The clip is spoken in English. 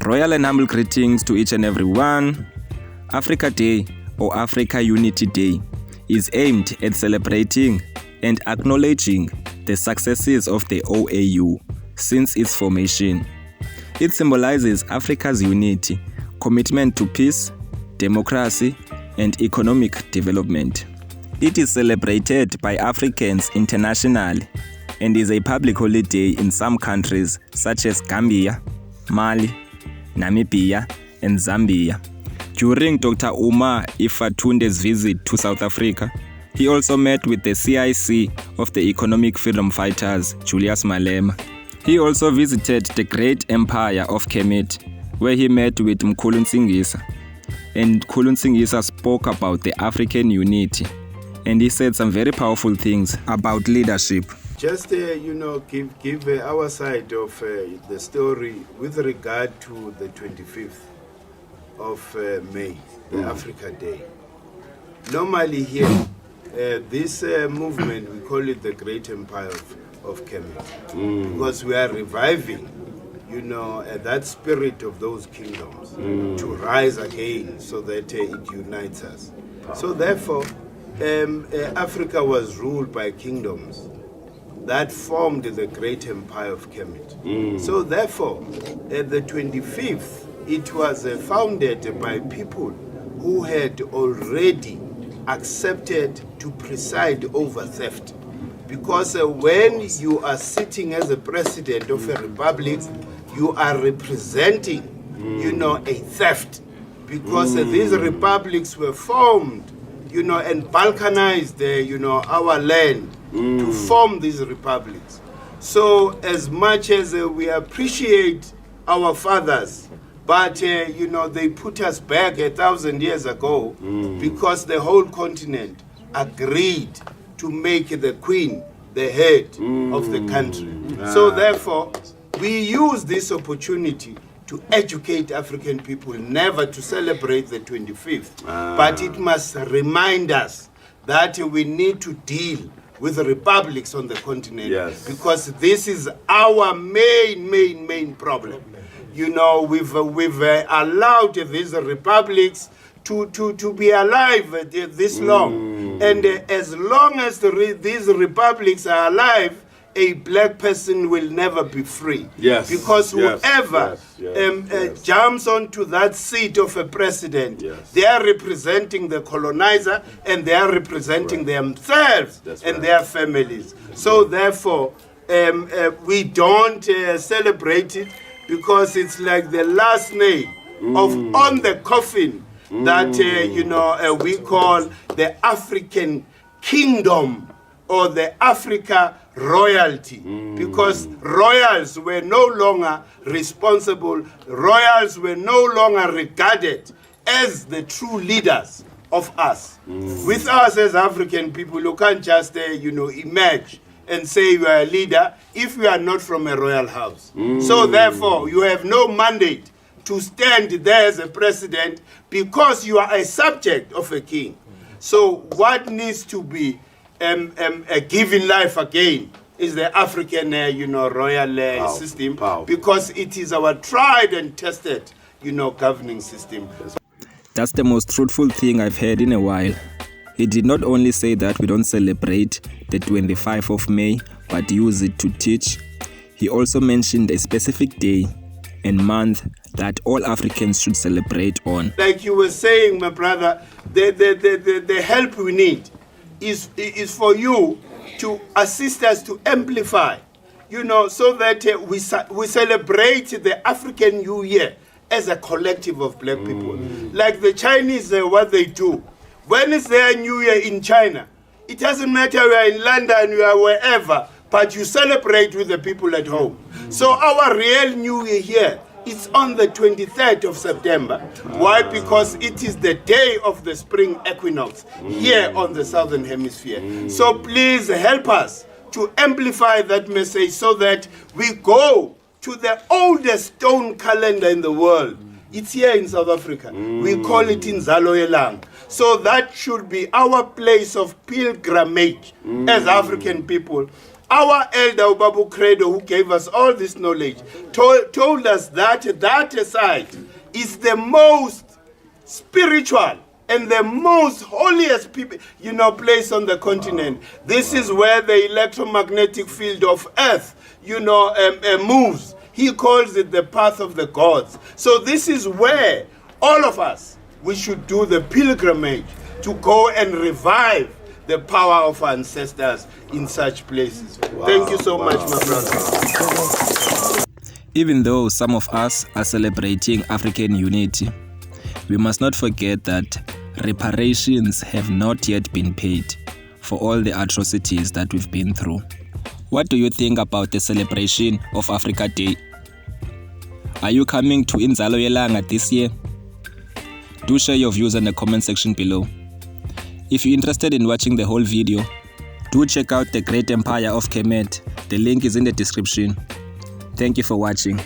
Royal and humble greetings to each and every one. Africa Day or Africa Unity Day is aimed at celebrating and acknowledging the successes of the OAU since its formation. It symbolizes Africa's unity, commitment to peace, democracy, and economic development. It is celebrated by Africans internationally and is a public holiday in some countries such as Gambia, Mali, Namibia, and Zambia. During Dr. Umar Ifatunde's visit to South Africa, he also met with the CIC of the Economic Freedom Fighters, Julius Malema. He also visited the great empire of Kemet, where he met with Mkhulu Nsingisa. And Mkhulu Nsingisa spoke about the African unity, and he said some very powerful things about leadership. Just, give our side of the story with regard to the 25th of May, the Africa Day. Normally here, this movement, we call it the Great Empire of Kemet, because we are reviving, that spirit of those kingdoms to rise again so that it unites us. So therefore, Africa was ruled by kingdoms that formed the Great Empire of Kemet. So therefore, the 25th, it was founded by people who had already accepted to preside over theft. Because when you are sitting as a president of a republic, you are representing, a theft. Because these republics were formed, and balkanized, our land to form these republics. So as much as we appreciate our fathers, but they put us back 1,000 years ago because the whole continent agreed to make the queen the head of the country. So therefore, we use this opportunity to educate African people never to celebrate the 25th, but it must remind us that we need to deal with the republics on the continent, because this is our main problem. We've allowed these republics to be alive this long, and as long as these republics are alive, a black person will never be free. Because whoever jumps onto that seat of a president, they are representing the colonizer, and they are representing themselves and their families. So therefore, we don't celebrate it, because it's like the last nail on the coffin that we call the African kingdom or the Africa royalty, because royals were no longer responsible, royals were no longer regarded as the true leaders of us. With us as African people, you can't just emerge and say you are a leader if you are not from a royal house. So therefore, you have no mandate to stand there as a president, because you are a subject of a king. So what needs to be given life again is the African royal system, because it is our tried and tested governing system. That's the most truthful thing I've heard in a while. He did not only say that we don't celebrate the 25th of May, but use it to teach. He also mentioned a specific day and month that all Africans should celebrate on. Like you were saying, my brother, the help we need is for you to assist us to amplify, so that we celebrate the African New Year as a collective of black people. Like the Chinese, what they do. When it's their New Year in China, it doesn't matter we are in London, we are wherever, but you celebrate with the people at home. So our real New Year here is on the 23rd of September. Why? Because it is the day of the spring equinox here on the Southern Hemisphere. So please help us to amplify that message so that we go to the oldest stone calendar in the world. It's here in South Africa. We call it Inzalo Yelang. So that should be our place of pilgrimage as African people. Our elder Ubabu Credo, who gave us all this knowledge, told us that that site is the most spiritual and the most holiest place on the continent. This is where the electromagnetic field of Earth, moves. He calls it the path of the gods. So this is where all of us, we should do the pilgrimage to go and revive the power of our ancestors in such places. Wow. Thank you so much, my brother. Even though some of us are celebrating African unity, we must not forget that reparations have not yet been paid for all the atrocities that we've been through. What do you think about the celebration of Africa Day? Are you coming to Inzalo Yelanga this year? Do share your views in the comment section below. If you're interested in watching the whole video, do check out the Great Empire of Kemet. The link is in the description. Thank you for watching.